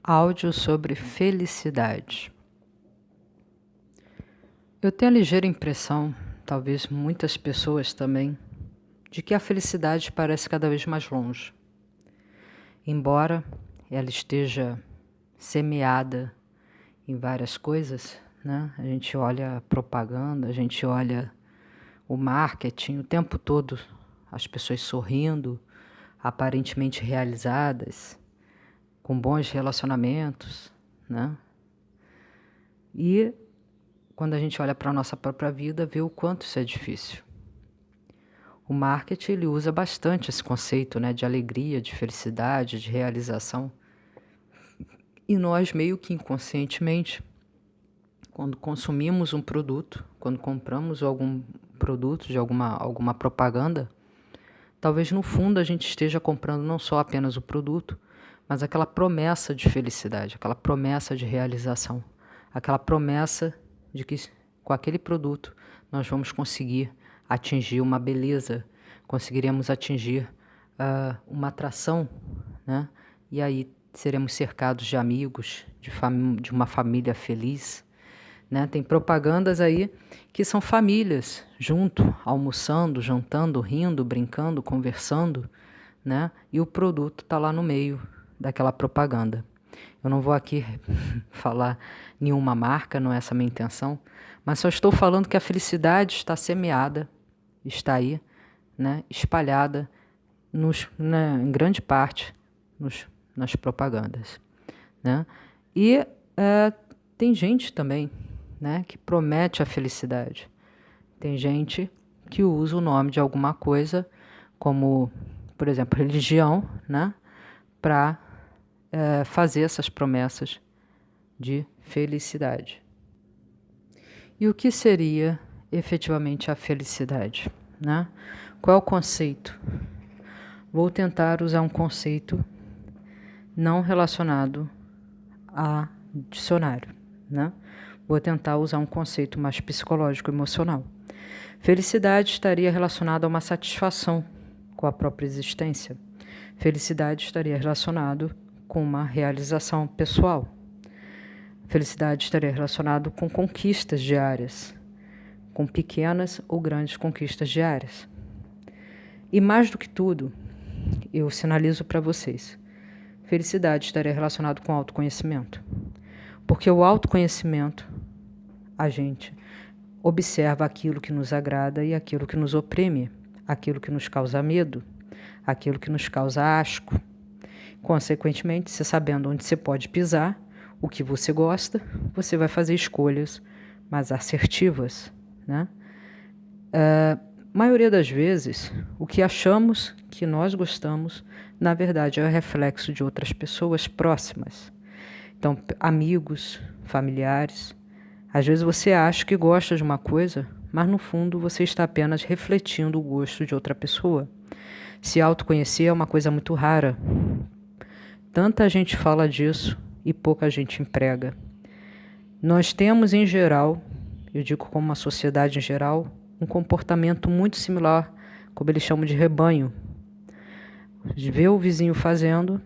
Áudio sobre felicidade. Eu tenho a ligeira impressão, talvez muitas pessoas também, de que a felicidade parece cada vez mais longe. Embora ela esteja semeada em várias coisas, né? A gente olha a propaganda, a gente olha o marketing, o tempo todo as pessoas sorrindo, aparentemente realizadas, com bons relacionamentos, né? E quando a gente olha para a nossa própria vida, vê o quanto isso é difícil. O marketing ele usa bastante esse conceito, né, de alegria, de felicidade, de realização. E nós meio que inconscientemente, quando consumimos um produto, quando compramos algum produto de alguma propaganda, talvez no fundo a gente esteja comprando não só apenas o produto, mas aquela promessa de felicidade, aquela promessa de realização, aquela promessa de que com aquele produto nós vamos conseguir atingir uma beleza, conseguiremos atingir uma atração, né? E aí seremos cercados de amigos, de uma família feliz, né? Tem propagandas aí que são famílias junto, almoçando, jantando, rindo, brincando, conversando, né? E o produto está lá no meio daquela propaganda. Eu não vou aqui falar nenhuma marca, não é essa a minha intenção, mas só estou falando que a felicidade está semeada, está aí, né? Espalhada em grande parte nas propagandas, né? E tem gente também, né, que promete a felicidade. Tem gente que usa o nome de alguma coisa, como, por exemplo, religião, né, para fazer essas promessas de felicidade. E o que seria efetivamente a felicidade, né? Qual é o conceito? Vou tentar usar um conceito não relacionado a dicionário, né? Vou tentar usar um conceito mais psicológico, emocional. Felicidade estaria relacionada a uma satisfação com a própria existência. Felicidade estaria relacionado com uma realização pessoal. Felicidade estaria relacionado com conquistas diárias, com pequenas ou grandes conquistas diárias. E mais do que tudo, eu sinalizo para vocês, felicidade estaria relacionado com autoconhecimento. Porque o autoconhecimento, a gente observa aquilo que nos agrada e aquilo que nos oprime, aquilo que nos causa medo, aquilo que nos causa asco. Consequentemente, você sabendo onde você pode pisar, o que você gosta, você vai fazer escolhas mais assertivas, né? Maioria das vezes, o que achamos que nós gostamos, na verdade, é o reflexo de outras pessoas próximas. Então, amigos, familiares. Às vezes você acha que gosta de uma coisa, mas no fundo você está apenas refletindo o gosto de outra pessoa. Se autoconhecer é uma coisa muito rara. Tanta gente fala disso e pouca gente emprega. Nós temos, em geral, eu digo como uma sociedade em geral, um comportamento muito similar, como eles chamam de rebanho. Vê o vizinho fazendo,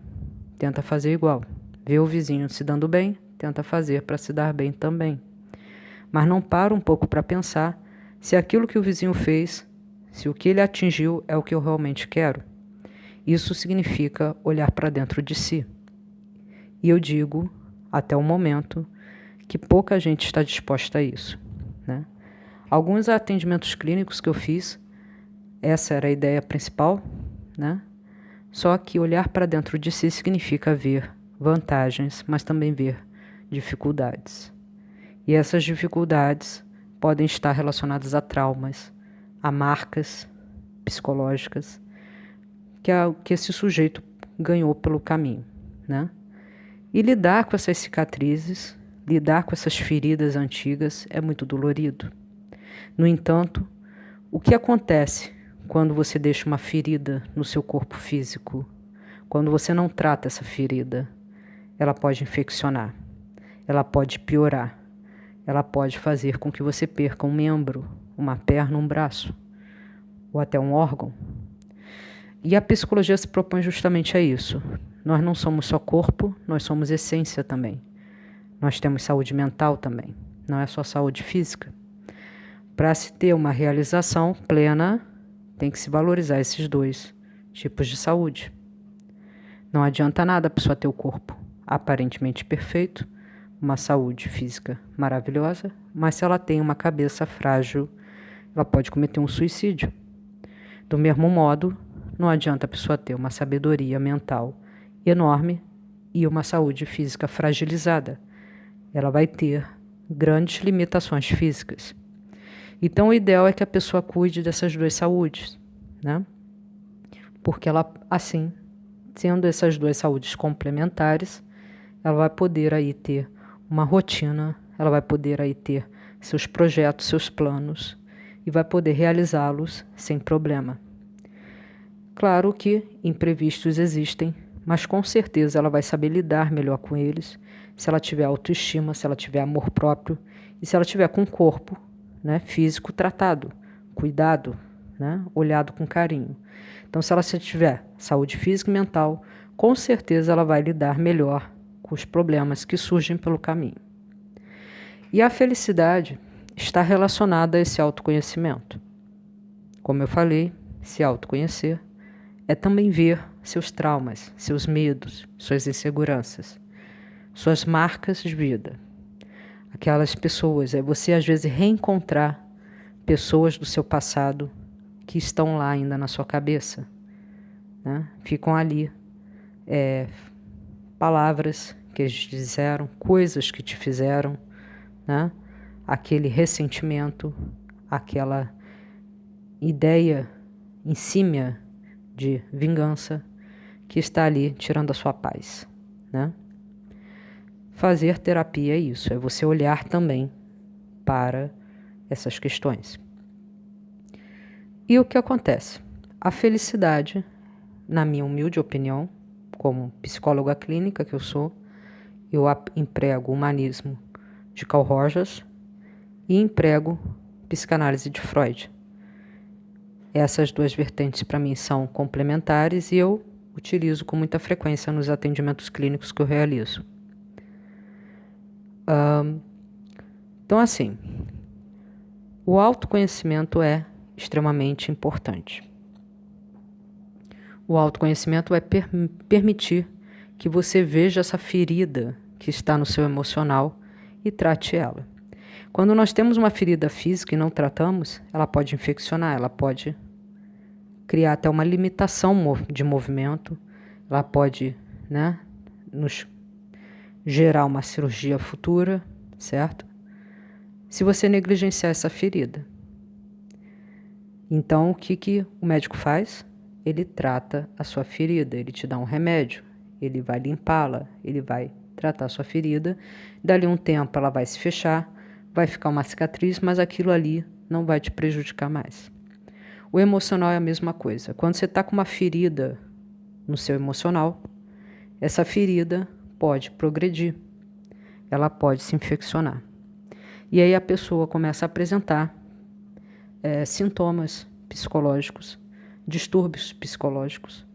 tenta fazer igual. Vê o vizinho se dando bem, tenta fazer para se dar bem também. Mas não para um pouco para pensar se aquilo que o vizinho fez, se o que ele atingiu é o que eu realmente quero. Isso significa olhar para dentro de si. E eu digo, até o momento, que pouca gente está disposta a isso, né? Alguns atendimentos clínicos que eu fiz, essa era a ideia principal, né? Só que olhar para dentro de si significa ver vantagens, mas também ver dificuldades. E essas dificuldades podem estar relacionadas a traumas, a marcas psicológicas que esse sujeito ganhou pelo caminho, né? E lidar com essas cicatrizes, lidar com essas feridas antigas é muito dolorido. No entanto, o que acontece quando você deixa uma ferida no seu corpo físico? Quando você não trata essa ferida, ela pode infeccionar, ela pode piorar, ela pode fazer com que você perca um membro, uma perna, um braço, ou até um órgão. E a psicologia se propõe justamente a isso, nós não somos só corpo, nós somos essência também. Nós temos saúde mental também, não é só saúde física. Para se ter uma realização plena, tem que se valorizar esses dois tipos de saúde. Não adianta nada a pessoa ter o corpo aparentemente perfeito, uma saúde física maravilhosa, mas se ela tem uma cabeça frágil, ela pode cometer um suicídio. Do mesmo modo, não adianta a pessoa ter uma sabedoria mental enorme e uma saúde física fragilizada. Ela vai ter grandes limitações físicas. Então, o ideal é que a pessoa cuide dessas duas saúdes, né? Porque ela, assim, tendo essas duas saúdes complementares, ela vai poder aí ter uma rotina, ela vai poder aí ter seus projetos, seus planos e vai poder realizá-los sem problema. Claro que imprevistos existem, mas com certeza ela vai saber lidar melhor com eles se ela tiver autoestima, se ela tiver amor próprio e se ela tiver com o corpo, né, físico tratado, cuidado, né, olhado com carinho. Então, se ela tiver saúde física e mental, com certeza ela vai lidar melhor com os problemas que surgem pelo caminho. E a felicidade está relacionada a esse autoconhecimento. Como eu falei, se autoconhecer é também ver seus traumas, seus medos, suas inseguranças, suas marcas de vida. Aquelas pessoas, é você às vezes reencontrar pessoas do seu passado que estão lá ainda na sua cabeça, né? Ficam ali palavras que eles te disseram, coisas que te fizeram, né? Aquele ressentimento, aquela ideia insímia de vingança que está ali tirando a sua paz, né? Fazer terapia é isso, é você olhar também para essas questões. E o que acontece? A felicidade, na minha humilde opinião, como psicóloga clínica que eu sou, eu emprego o humanismo de Carl Rogers e emprego psicanálise de Freud. Essas duas vertentes para mim são complementares e eu utilizo com muita frequência nos atendimentos clínicos que eu realizo. Então, assim, o autoconhecimento é extremamente importante. O autoconhecimento é permitir que você veja essa ferida que está no seu emocional e trate ela. Quando nós temos uma ferida física e não tratamos, ela pode infeccionar, ela pode criar até uma limitação de movimento, ela pode, né, nos gerar uma cirurgia futura, certo? Se você negligenciar essa ferida. Então, o que o médico faz? Ele trata a sua ferida, ele te dá um remédio, ele vai limpá-la, ele vai tratar a sua ferida. Dali um tempo ela vai se fechar, vai ficar uma cicatriz, mas aquilo ali não vai te prejudicar mais. O emocional é a mesma coisa. Quando você está com uma ferida no seu emocional, essa ferida pode progredir, ela pode se infeccionar. E aí a pessoa começa a apresentar sintomas psicológicos, distúrbios psicológicos,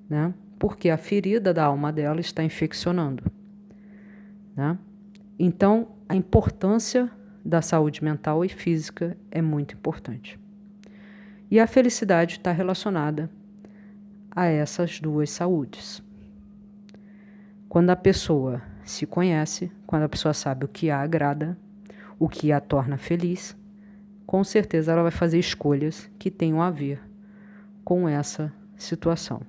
né? Porque a ferida da alma dela está infeccionando, né? Então, a importância da saúde mental e física é muito importante. E a felicidade está relacionada a essas duas saúdes. Quando a pessoa se conhece, quando a pessoa sabe o que a agrada, o que a torna feliz, com certeza ela vai fazer escolhas que tenham a ver com essa situação.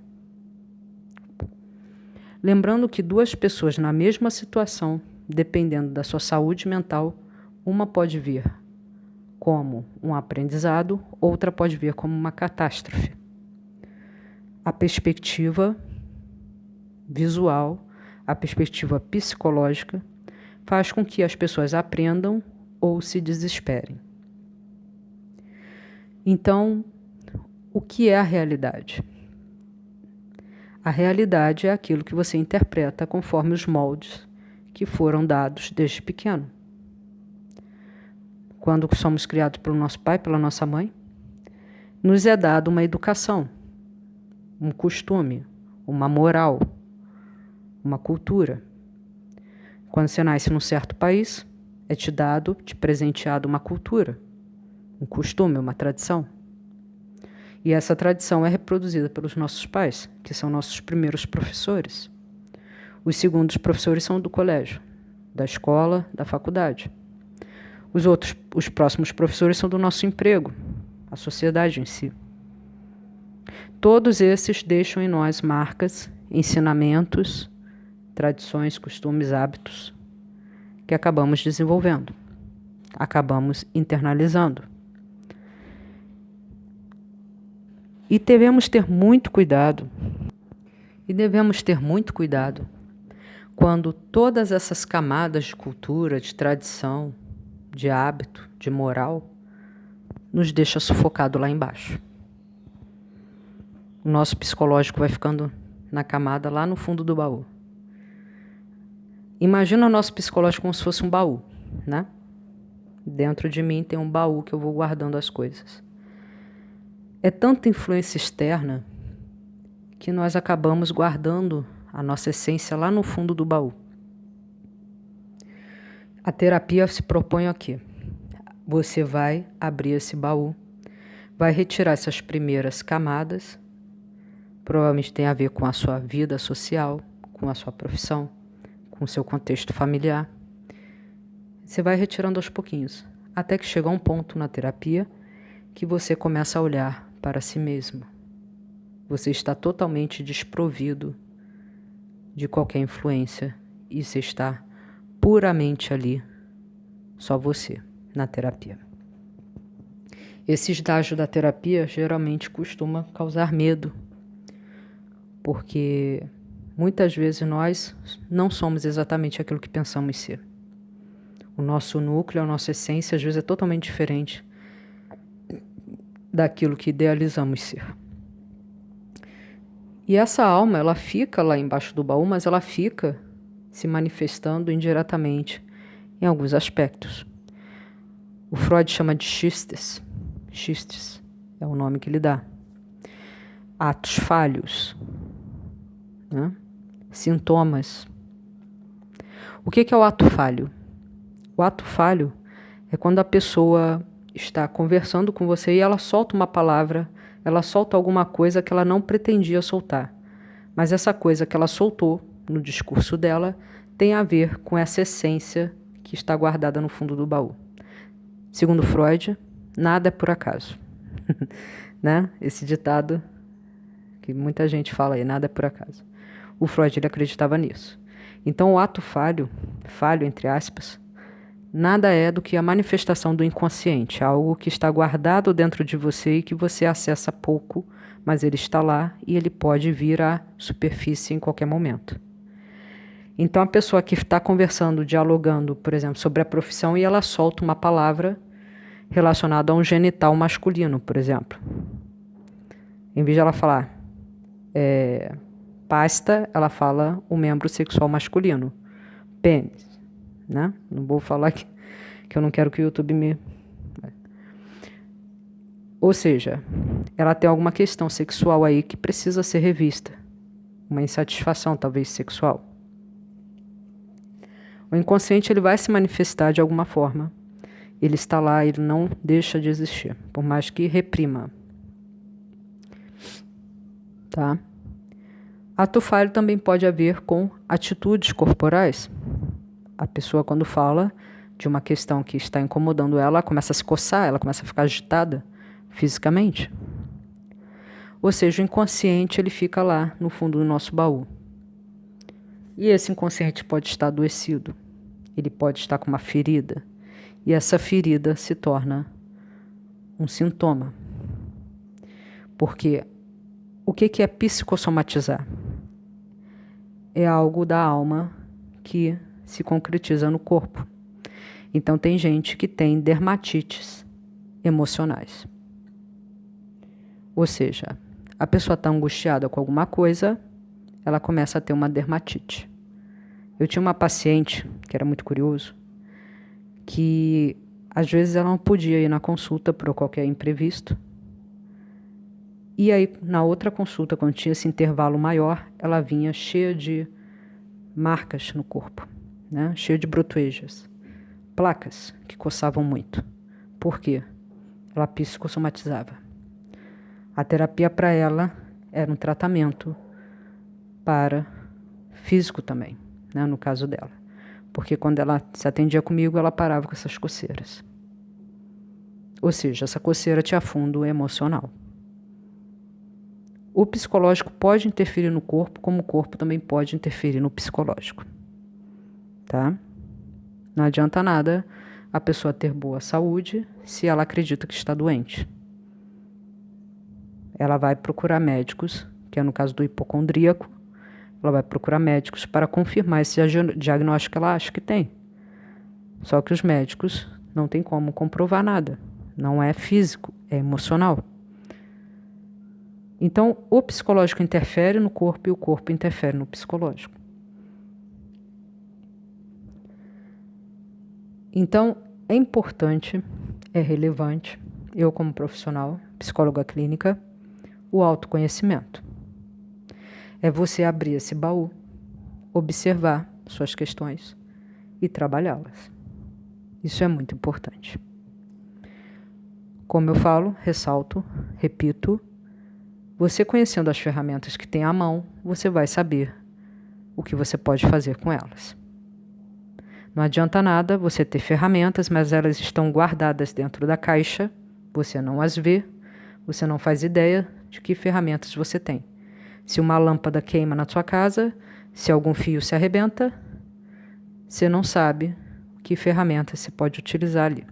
Lembrando que duas pessoas na mesma situação, dependendo da sua saúde mental, uma pode vir como um aprendizado, outra pode vir como uma catástrofe. A perspectiva visual, a perspectiva psicológica, faz com que as pessoas aprendam ou se desesperem. Então, o que é a realidade? A realidade é aquilo que você interpreta conforme os moldes que foram dados desde pequeno. Quando somos criados pelo nosso pai, pela nossa mãe, nos é dado uma educação, um costume, uma moral, uma cultura. Quando você nasce num certo país, é te presenteado uma cultura, um costume, uma tradição. E essa tradição é reproduzida pelos nossos pais, que são nossos primeiros professores. Os segundos professores são do colégio, da escola, da faculdade. Os próximos professores são do nosso emprego, a sociedade em si. Todos esses deixam em nós marcas, ensinamentos, tradições, costumes, hábitos que acabamos desenvolvendo, acabamos internalizando. E devemos ter muito cuidado quando todas essas camadas de cultura, de tradição, de hábito, de moral, nos deixa sufocado lá embaixo. O nosso psicológico vai ficando na camada lá no fundo do baú. Imagina o nosso psicológico como se fosse um baú, né? Dentro de mim tem um baú que eu vou guardando as coisas. É tanta influência externa que nós acabamos guardando a nossa essência lá no fundo do baú. A terapia se propõe aqui. Você vai abrir esse baú, vai retirar essas primeiras camadas, provavelmente tem a ver com a sua vida social, com a sua profissão, com o seu contexto familiar. Você vai retirando aos pouquinhos, até que chega um ponto na terapia que você começa a olhar para si mesmo. Você está totalmente desprovido de qualquer influência e você está puramente ali, só você, na terapia. Esse estágio da terapia geralmente costuma causar medo, porque muitas vezes nós não somos exatamente aquilo que pensamos ser. O nosso núcleo, a nossa essência, às vezes é totalmente diferente daquilo que idealizamos ser. E essa alma, ela fica lá embaixo do baú, mas ela fica se manifestando indiretamente em alguns aspectos. O Freud chama de xistes. Xistes é o nome que ele dá. Atos falhos, né? Sintomas. O que é o ato falho? O ato falho é quando a pessoa está conversando com você e ela solta uma palavra, ela solta alguma coisa que ela não pretendia soltar. Mas essa coisa que ela soltou no discurso dela tem a ver com essa essência que está guardada no fundo do baú. Segundo Freud, nada é por acaso. Né? Esse ditado que muita gente fala aí, nada é por acaso. O Freud, ele acreditava nisso. Então o ato falho entre aspas, nada é do que a manifestação do inconsciente, algo que está guardado dentro de você e que você acessa pouco, mas ele está lá e ele pode vir à superfície em qualquer momento. Então a pessoa que está conversando, dialogando, por exemplo, sobre a profissão e ela solta uma palavra relacionada a um genital masculino, por exemplo. Em vez de ela falar pasta, ela fala o membro sexual masculino, pênis. Né? Não vou falar que eu não quero que o YouTube me... Ou seja, ela tem alguma questão sexual aí que precisa ser revista. Uma insatisfação, talvez, sexual. O inconsciente ele vai se manifestar de alguma forma. Ele está lá, ele não deixa de existir, por mais que reprima. Tá? Ato falho também pode haver com atitudes corporais. A pessoa, quando fala de uma questão que está incomodando ela começa a se coçar, ela começa a ficar agitada fisicamente. Ou seja, o inconsciente ele fica lá no fundo do nosso baú. E esse inconsciente pode estar adoecido, ele pode estar com uma ferida, e essa ferida se torna um sintoma. Porque o que é psicossomatizar? É algo da alma que se concretiza no corpo. Então tem gente que tem dermatites emocionais. Ou seja, a pessoa está angustiada com alguma coisa, ela começa a ter uma dermatite. Eu tinha uma paciente, que era muito curioso, que às vezes ela não podia ir na consulta por qualquer imprevisto. E aí, na outra consulta, quando tinha esse intervalo maior, ela vinha cheia de marcas no corpo, né? Cheio de brotoejas, placas que coçavam muito. Por quê? Ela psicossomatizava. A terapia para ela era um tratamento para físico também, né? No caso dela. Porque quando ela se atendia comigo, ela parava com essas coceiras. Ou seja, essa coceira tinha fundo emocional. O psicológico pode interferir no corpo, como o corpo também pode interferir no psicológico. Tá? Não adianta nada a pessoa ter boa saúde se ela acredita que está doente. Ela vai procurar médicos, que é no caso do hipocondríaco, ela vai procurar médicos para confirmar esse diagnóstico que ela acha que tem. Só que os médicos não têm como comprovar nada. Não é físico, é emocional. Então, o psicológico interfere no corpo e o corpo interfere no psicológico. Então, é importante, é relevante, eu como profissional, psicóloga clínica, o autoconhecimento. É você abrir esse baú, observar suas questões e trabalhá-las. Isso é muito importante. Como eu falo, ressalto, repito, você conhecendo as ferramentas que tem à mão, você vai saber o que você pode fazer com elas. Não adianta nada você ter ferramentas, mas elas estão guardadas dentro da caixa, você não as vê, você não faz ideia de que ferramentas você tem. Se uma lâmpada queima na sua casa, se algum fio se arrebenta, você não sabe que ferramentas você pode utilizar ali.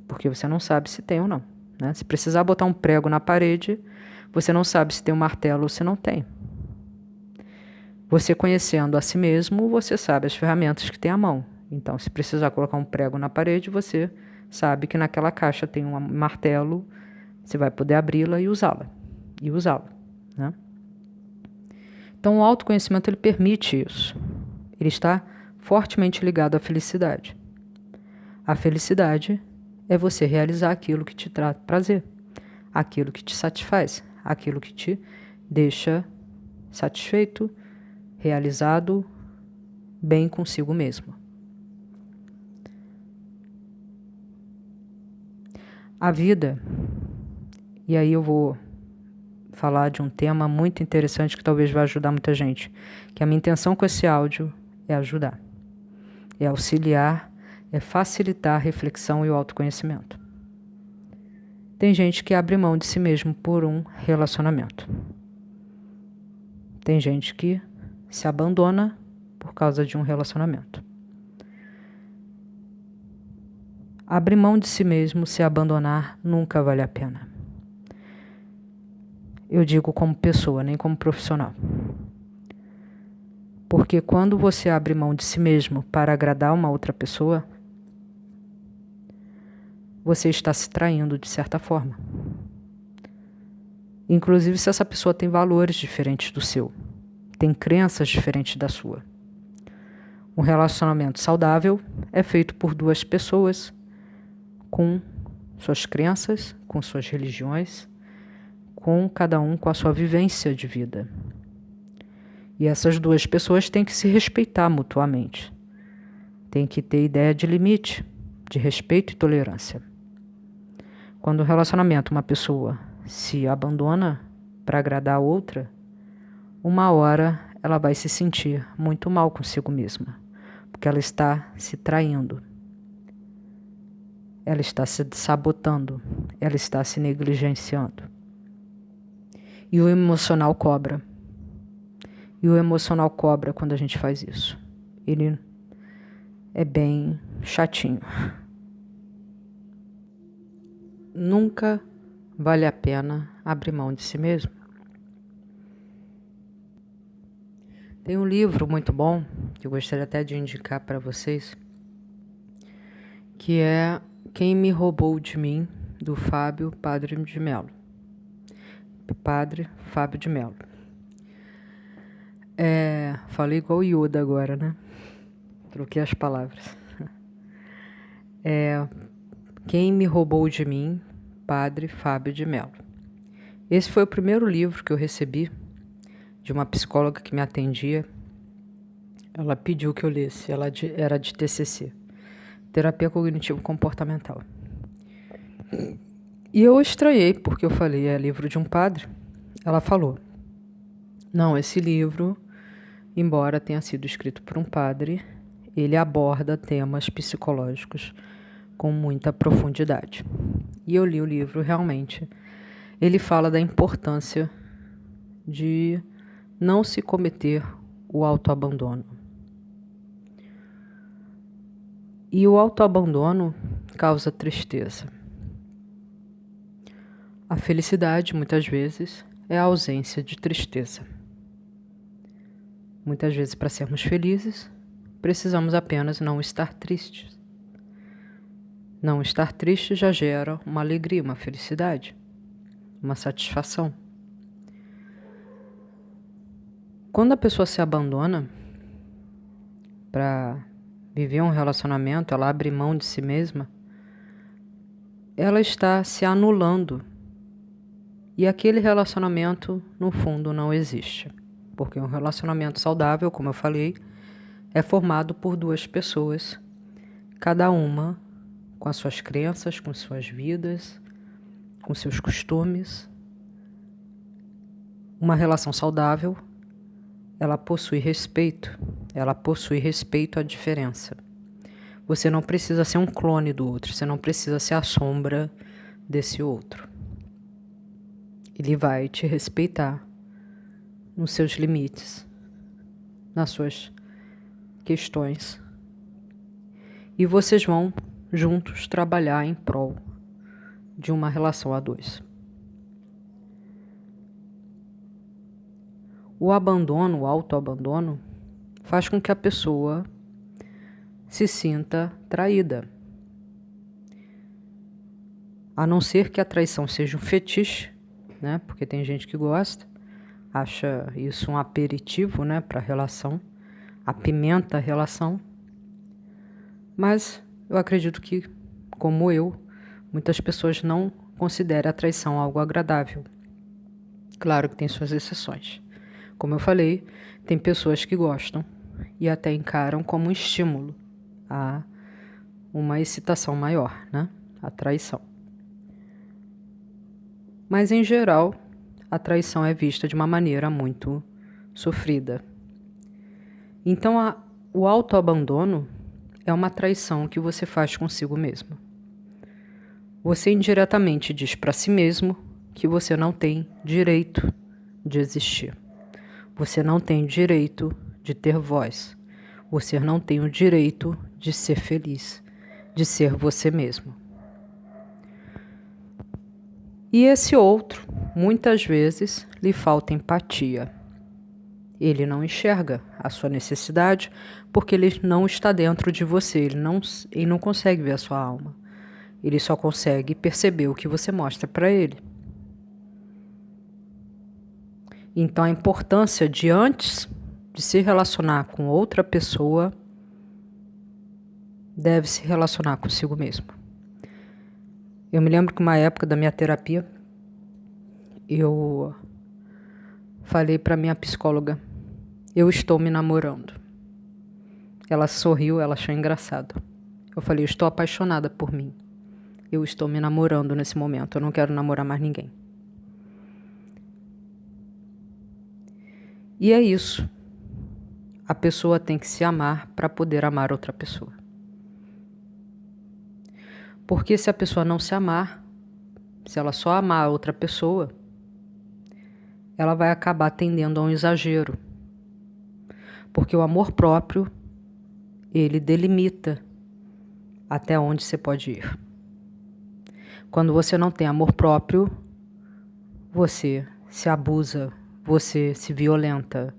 Porque você não sabe se tem ou não. Né? Se precisar botar um prego na parede, você não sabe se tem um martelo ou se não tem. Você conhecendo a si mesmo, você sabe as ferramentas que tem à mão. Então, se precisar colocar um prego na parede, você sabe que naquela caixa tem um martelo, você vai poder abri-la e usá-la. Né? Então, o autoconhecimento ele permite isso. Ele está fortemente ligado à felicidade. A felicidade é você realizar aquilo que te traz prazer, aquilo que te satisfaz, aquilo que te deixa satisfeito, realizado, bem consigo mesmo. A vida, e aí eu vou falar de um tema muito interessante que talvez vai ajudar muita gente, que a minha intenção com esse áudio é ajudar, é auxiliar, é facilitar a reflexão e o autoconhecimento. Tem gente que abre mão de si mesmo por um relacionamento. Tem gente que se abandona por causa de um relacionamento. Abrir mão de si mesmo, se abandonar, nunca vale a pena. Eu digo como pessoa, nem como profissional. Porque quando você abre mão de si mesmo para agradar uma outra pessoa, você está se traindo de certa forma. Inclusive se essa pessoa tem valores diferentes do seu, tem crenças diferentes da sua. Um relacionamento saudável é feito por duas pessoas com suas crenças, com suas religiões, com cada um com a sua vivência de vida. E essas duas pessoas têm que se respeitar mutuamente. Tem que ter ideia de limite, de respeito e tolerância. Quando o relacionamento, uma pessoa se abandona para agradar a outra, uma hora ela vai se sentir muito mal consigo mesma, porque ela está se traindo, ela está se sabotando, ela está se negligenciando. E o emocional cobra. E o emocional cobra quando a gente faz isso. Ele é bem chatinho. Nunca vale a pena abrir mão de si mesmo. Tem um livro muito bom, que eu gostaria até de indicar para vocês, que é Quem Me Roubou de Mim, do Padre de Mello. Padre Fábio de Mello. Falei igual o Yoda agora, né? Troquei as palavras. Quem Me Roubou de Mim, Padre Fábio de Mello. Esse foi o primeiro livro que eu recebi de uma psicóloga que me atendia Ela pediu que eu lesse, era de TCC, Terapia Cognitivo Comportamental. E eu estranhei, porque eu falei, é livro de um padre. Ela falou, não, esse livro, embora tenha sido escrito por um padre, ele aborda temas psicológicos com muita profundidade. E eu li o livro, realmente. Ele fala da importância de não se cometer o autoabandono. E o autoabandono causa tristeza. A felicidade, muitas vezes, é a ausência de tristeza. Muitas vezes, para sermos felizes, precisamos apenas não estar tristes. Não estar triste já gera uma alegria, uma felicidade, uma satisfação. Quando a pessoa se abandona para viver um relacionamento, ela abre mão de si mesma, ela está se anulando. E aquele relacionamento, no fundo, não existe. Porque um relacionamento saudável, como eu falei, é formado por duas pessoas, cada uma com as suas crenças, com suas vidas, com seus costumes. Uma relação saudável, ela possui respeito à diferença. Você não precisa ser um clone do outro, você não precisa ser a sombra desse outro. Ele vai te respeitar nos seus limites, nas suas questões. E vocês vão juntos trabalhar em prol de uma relação a dois. O abandono, o autoabandono, faz com que a pessoa se sinta traída. A não ser que a traição seja um fetiche, né? Porque tem gente que gosta, acha isso um aperitivo, né, para a relação, apimenta a relação. Mas eu acredito que, como eu, muitas pessoas não consideram a traição algo agradável. Claro que tem suas exceções. Como eu falei, tem pessoas que gostam e até encaram como um estímulo a uma excitação maior, né? A traição. Mas, em geral, a traição é vista de uma maneira muito sofrida. Então, o autoabandono é uma traição que você faz consigo mesmo. Você indiretamente diz para si mesmo que você não tem direito de existir. Você não tem direito de ter voz. Você não tem o direito de ser feliz, de ser você mesmo. E esse outro, muitas vezes, lhe falta empatia. Ele não enxerga a sua necessidade porque ele não está dentro de você, ele não consegue ver a sua alma. Ele só consegue perceber o que você mostra para ele. Então, a importância de, antes de se relacionar com outra pessoa, deve se relacionar consigo mesmo. Eu me lembro que uma época da minha terapia, eu falei para minha psicóloga, eu estou me namorando. Ela sorriu, ela achou engraçado. Eu falei, eu estou apaixonada por mim. Eu estou me namorando nesse momento, eu não quero namorar mais ninguém. E é isso. A pessoa tem que se amar para poder amar outra pessoa. Porque se a pessoa não se amar, se ela só amar outra pessoa, ela vai acabar tendendo a um exagero. Porque o amor próprio, ele delimita até onde você pode ir. Quando você não tem amor próprio, você se abusa, você se violenta,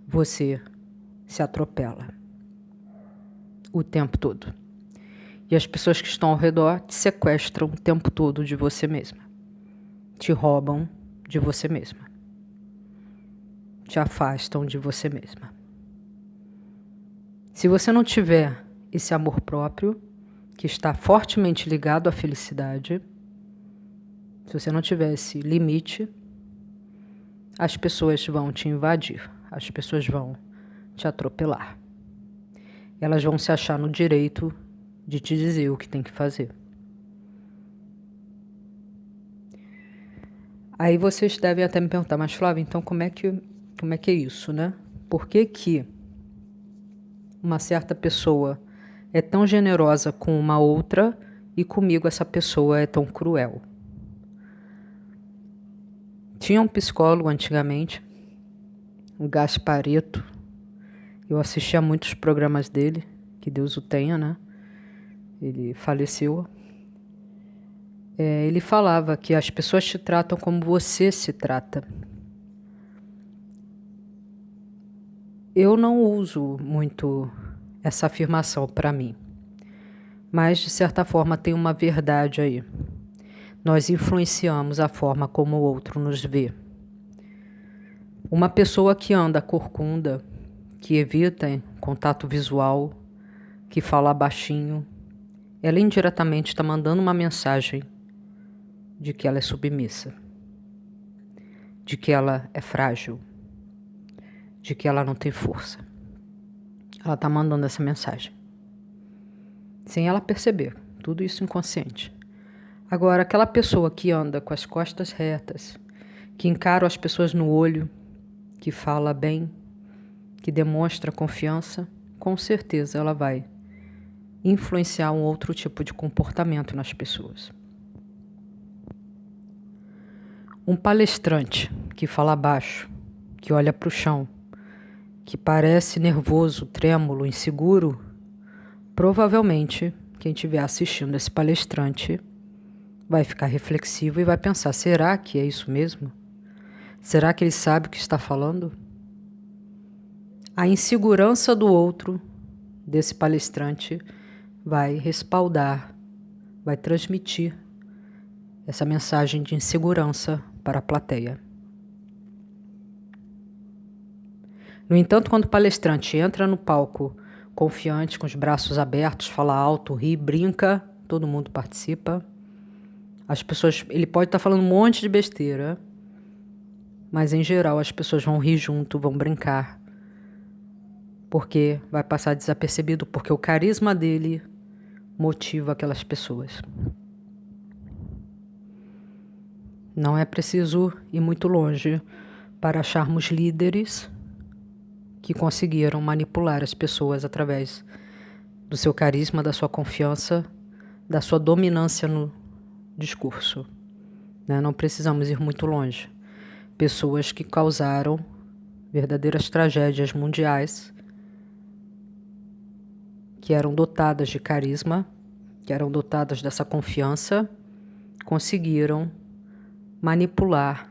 você se atropela o tempo todo. E as pessoas que estão ao redor te sequestram o tempo todo de você mesma. Te roubam de você mesma. Te afastam de você mesma. Se você não tiver esse amor próprio, que está fortemente ligado à felicidade, se você não tiver esse limite, as pessoas vão te invadir, as pessoas vão te atropelar. elas vão se achar no direito de te dizer o que tem que fazer. Aí vocês devem até me perguntar, mas Flávia, então como é que é isso, né? Por que que uma certa pessoa é tão generosa com uma outra e comigo essa pessoa é tão cruel? Tinha um psicólogo antigamente, o Gasparetto. Eu assistia a muitos programas dele, que Deus o tenha, né? Ele faleceu. Ele falava que as pessoas te tratam como você se trata. Eu não uso muito essa afirmação para mim, mas de certa forma tem uma verdade aí. Nós influenciamos a forma como o outro nos vê. Uma pessoa que anda corcunda, que evita contato visual, que fala baixinho, ela indiretamente está mandando uma mensagem de que ela é submissa, de que ela é frágil, de que ela não tem força. Ela está mandando essa mensagem, sem ela perceber, tudo isso inconsciente. Agora, aquela pessoa que anda com as costas retas, que encara as pessoas no olho, que fala bem, que demonstra confiança, com certeza ela vai influenciar um outro tipo de comportamento nas pessoas. Um palestrante que fala baixo, que olha para o chão, que parece nervoso, trêmulo, inseguro, provavelmente quem estiver assistindo esse palestrante vai ficar reflexivo e vai pensar, será que é isso mesmo? Será que ele sabe o que está falando? A insegurança do outro, desse palestrante, vai respaldar, vai transmitir essa mensagem de insegurança para a plateia. No entanto, quando o palestrante entra no palco confiante, com os braços abertos, fala alto, ri, brinca, todo mundo participa. As pessoas, ele pode estar falando um monte de besteira, mas em geral as pessoas vão rir junto, vão brincar, porque vai passar desapercebido, porque o carisma dele motiva aquelas pessoas. Não é preciso ir muito longe para acharmos líderes que conseguiram manipular as pessoas através do seu carisma, da sua confiança, da sua dominância no discurso. Não precisamos ir muito longe. Pessoas que causaram verdadeiras tragédias mundiais, que eram dotadas de carisma, que eram dotadas dessa confiança, conseguiram manipular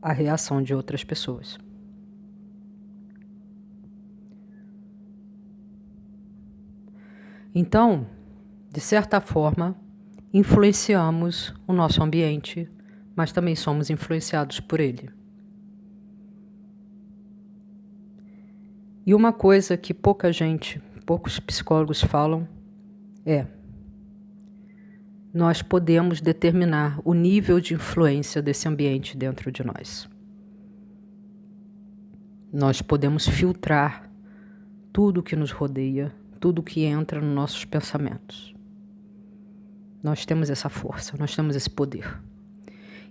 a reação de outras pessoas. Então, de certa forma, influenciamos o nosso ambiente, mas também somos influenciados por ele. E uma coisa que poucos psicólogos falam é: nós podemos determinar o nível de influência desse ambiente dentro de nós. Nós podemos filtrar tudo que nos rodeia, tudo que entra nos nossos pensamentos. Nós temos essa força, nós temos esse poder.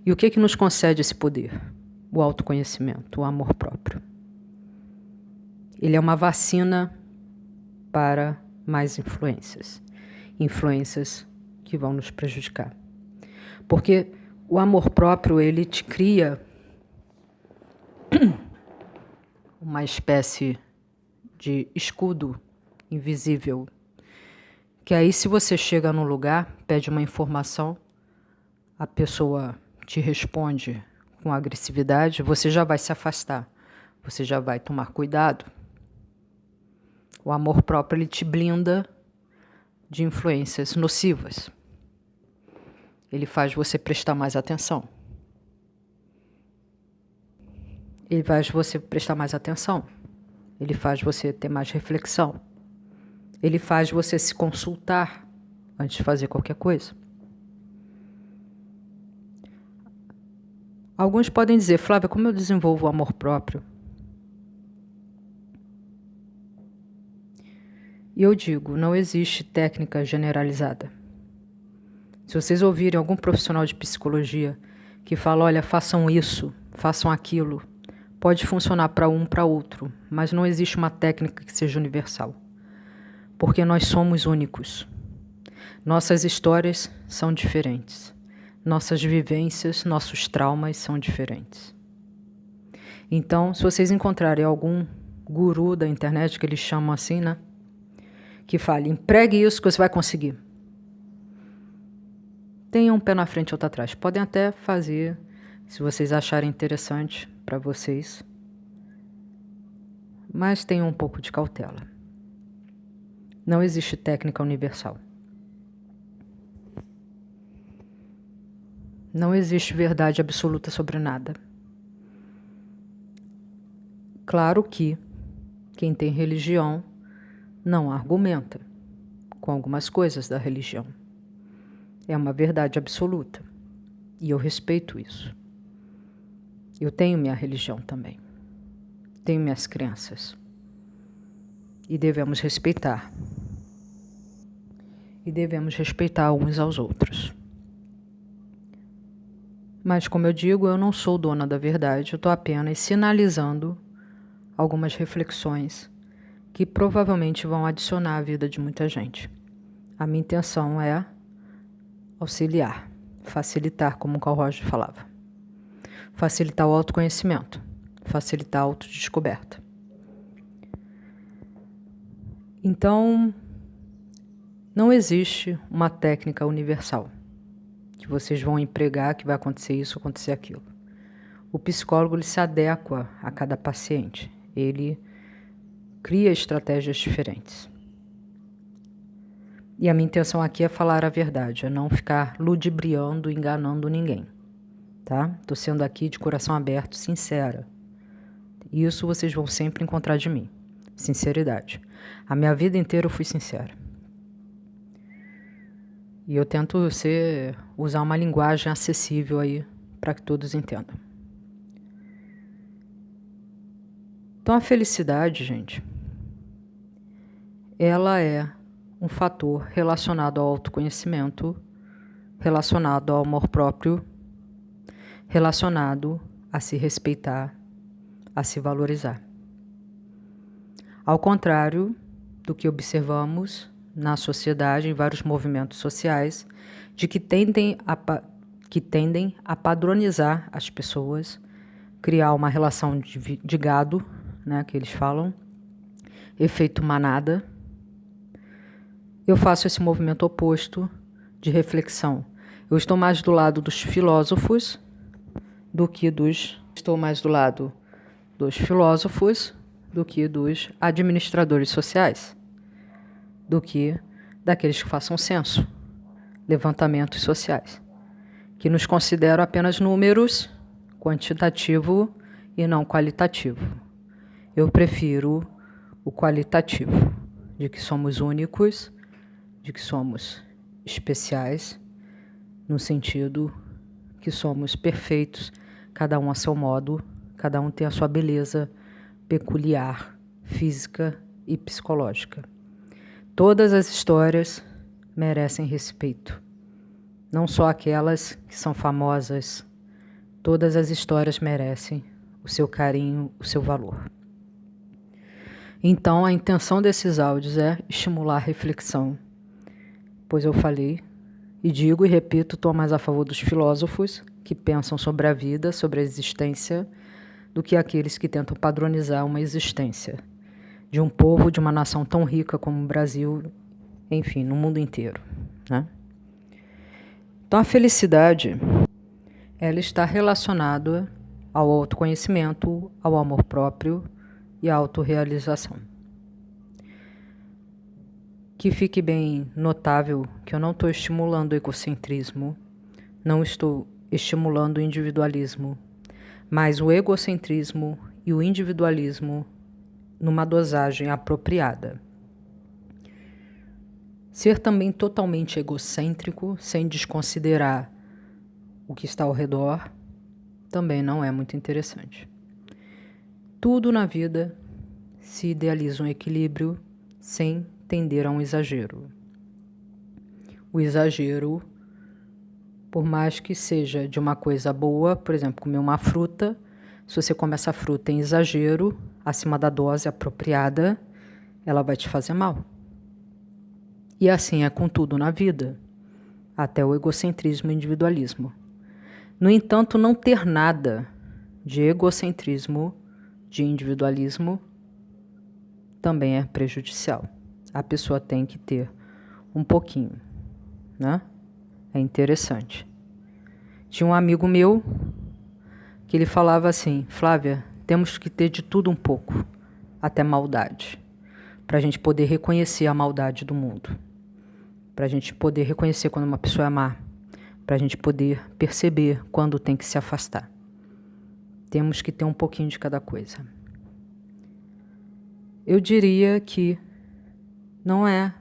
E o que nos concede esse poder? O autoconhecimento, o amor próprio. Ele é uma vacina para mais influências. Influências que vão nos prejudicar. Porque o amor próprio, ele te cria uma espécie de escudo invisível, que aí se você chega num lugar, pede uma informação, a pessoa te responde com agressividade, você já vai se afastar, você já vai tomar cuidado. O amor próprio, ele te blinda de influências nocivas. Ele faz você prestar mais atenção. Ele faz você prestar mais atenção. Ele faz você ter mais reflexão. Ele faz você se consultar antes de fazer qualquer coisa. Alguns podem dizer, Flávia, como eu desenvolvo o amor próprio? E eu digo, não existe técnica generalizada. Se vocês ouvirem algum profissional de psicologia que fala, olha, façam isso, façam aquilo, pode funcionar para um, para outro, mas não existe uma técnica que seja universal. Porque nós somos únicos. Nossas histórias são diferentes. Nossas vivências, nossos traumas são diferentes. Então, se vocês encontrarem algum guru da internet, que eles chamam assim, né? Que fale, empregue isso que você vai conseguir. Tenham um pé na frente e outro atrás. Podem até fazer, se vocês acharem interessante para vocês. Mas tenham um pouco de cautela. Não existe técnica universal. Não existe verdade absoluta sobre nada. Claro que quem tem religião não argumenta com algumas coisas da religião. É uma verdade absoluta. E eu respeito isso. Eu tenho minha religião também. Tenho minhas crenças. E devemos respeitar. E devemos respeitar uns aos outros. Mas, como eu digo, eu não sou dona da verdade, eu estou apenas sinalizando algumas reflexões que provavelmente vão adicionar à vida de muita gente. A minha intenção é auxiliar, facilitar, como o Carl Rogers falava. Facilitar o autoconhecimento, facilitar a autodescoberta. Então, não existe uma técnica universal que vocês vão empregar, que vai acontecer isso, acontecer aquilo. O psicólogo ele se adequa a cada paciente. Ele cria estratégias diferentes. E a minha intenção aqui é falar a verdade, é não ficar ludibriando, enganando ninguém. Tá? Estou sendo aqui de coração aberto, sincera. Isso vocês vão sempre encontrar de mim. Sinceridade. A minha vida inteira eu fui sincera. E eu tento usar uma linguagem acessível aí para que todos entendam. Então a felicidade, gente, ela é um fator relacionado ao autoconhecimento, relacionado ao amor próprio, relacionado a se respeitar, a se valorizar. Ao contrário do que observamos na sociedade, em vários movimentos sociais, de que tendem a padronizar as pessoas, criar uma relação de gado, né, que eles falam, efeito manada. Eu faço esse movimento oposto de reflexão. Eu estou mais do lado dos filósofos do que dos administradores sociais, do que daqueles que façam censo, levantamentos sociais, que nos consideram apenas números, quantitativo e não qualitativo. Eu prefiro o qualitativo, de que somos únicos, de que somos especiais, no sentido que somos perfeitos, cada um a seu modo, cada um tem a sua beleza peculiar, física e psicológica. Todas as histórias merecem respeito, não só aquelas que são famosas. Todas as histórias merecem o seu carinho, o seu valor. Então, a intenção desses áudios é estimular a reflexão, pois eu falei e digo e repito, estou mais a favor dos filósofos que pensam sobre a vida, sobre a existência, do que aqueles que tentam padronizar uma existência de um povo, de uma nação tão rica como o Brasil, enfim, no mundo inteiro, né? Então, a felicidade, ela está relacionada ao autoconhecimento, ao amor próprio e à autorrealização. Que fique bem notável que eu não estou estimulando o egocentrismo, não estou estimulando o individualismo, mas o egocentrismo e o individualismo numa dosagem apropriada. Ser também totalmente egocêntrico, sem desconsiderar o que está ao redor, também não é muito interessante. Tudo na vida se idealiza um equilíbrio sem tender a um exagero. O exagero, por mais que seja de uma coisa boa, por exemplo, comer uma fruta, se você come essa fruta em exagero, acima da dose apropriada, ela vai te fazer mal. E assim é com tudo na vida, até o egocentrismo e individualismo. No entanto, não ter nada de egocentrismo, de individualismo, também é prejudicial. A pessoa tem que ter um pouquinho, né? É interessante. Tinha um amigo meu que ele falava assim: Flávia, temos que ter de tudo um pouco, até maldade, para a gente poder reconhecer a maldade do mundo, para a gente poder reconhecer quando uma pessoa é má, para a gente poder perceber quando tem que se afastar. Temos que ter um pouquinho de cada coisa. Eu diria que não é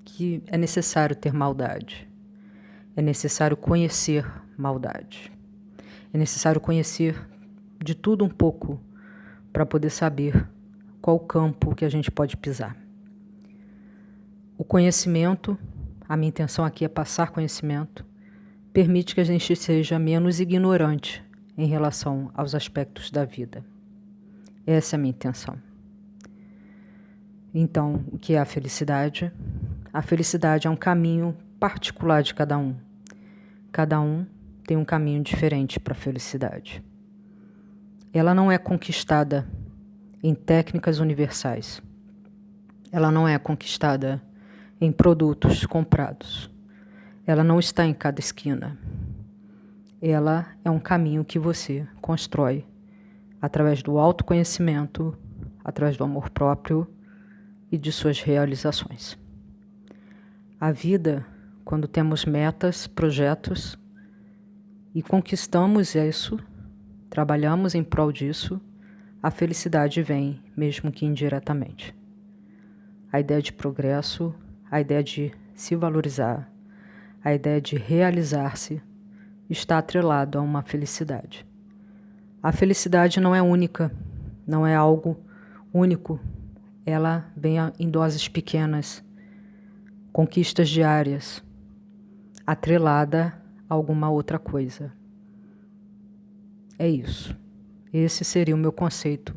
que é necessário ter maldade. É necessário conhecer maldade. É necessário conhecer de tudo um pouco para poder saber qual campo que a gente pode pisar. O conhecimento, a minha intenção aqui é passar conhecimento, permite que a gente seja menos ignorante em relação aos aspectos da vida. Essa é a minha intenção. Então, o que é a felicidade? A felicidade é um caminho particular de cada um. Cada um tem um caminho diferente para a felicidade. Ela não é conquistada em técnicas universais. Ela não é conquistada em produtos comprados. Ela não está em cada esquina. Ela é um caminho que você constrói através do autoconhecimento, através do amor próprio e de suas realizações. A vida, quando temos metas, projetos e conquistamos isso, trabalhamos em prol disso, a felicidade vem, mesmo que indiretamente. A ideia de progresso, a ideia de se valorizar, a ideia de realizar-se está atrelado a uma felicidade. A felicidade não é única, não é algo único. Ela vem em doses pequenas, conquistas diárias, atrelada a alguma outra coisa. É isso. Esse seria o meu conceito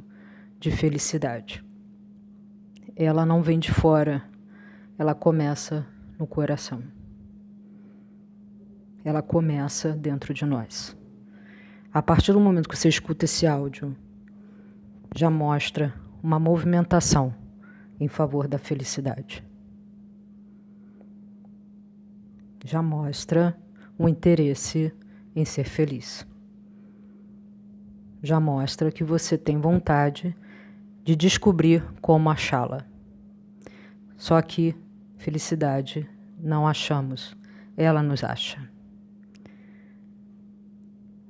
de felicidade. Ela não vem de fora, ela começa no coração. Ela começa dentro de nós. A partir do momento que você escuta esse áudio, já mostra uma movimentação em favor da felicidade. Já mostra um interesse em ser feliz. Já mostra que você tem vontade de descobrir como achá-la. Só que felicidade não achamos, ela nos acha.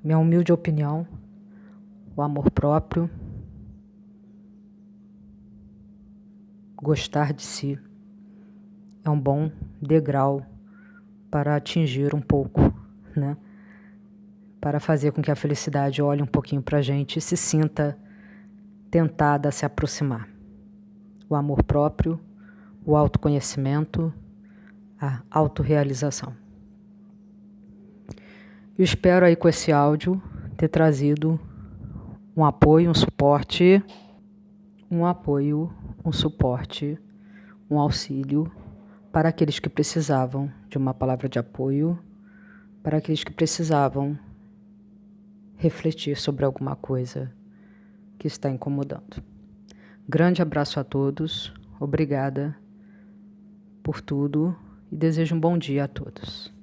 Minha humilde opinião, o amor próprio, gostar de si, é um bom degrau para atingir um pouco, né? Para fazer com que a felicidade olhe um pouquinho para a gente e se sinta tentada a se aproximar. O amor próprio, o autoconhecimento, a autorrealização. Eu espero aí com esse áudio ter trazido um apoio, um suporte, um auxílio para aqueles que precisavam de uma palavra de apoio, para aqueles que precisavam refletir sobre alguma coisa que está incomodando. Grande abraço a todos, obrigada por tudo e desejo um bom dia a todos.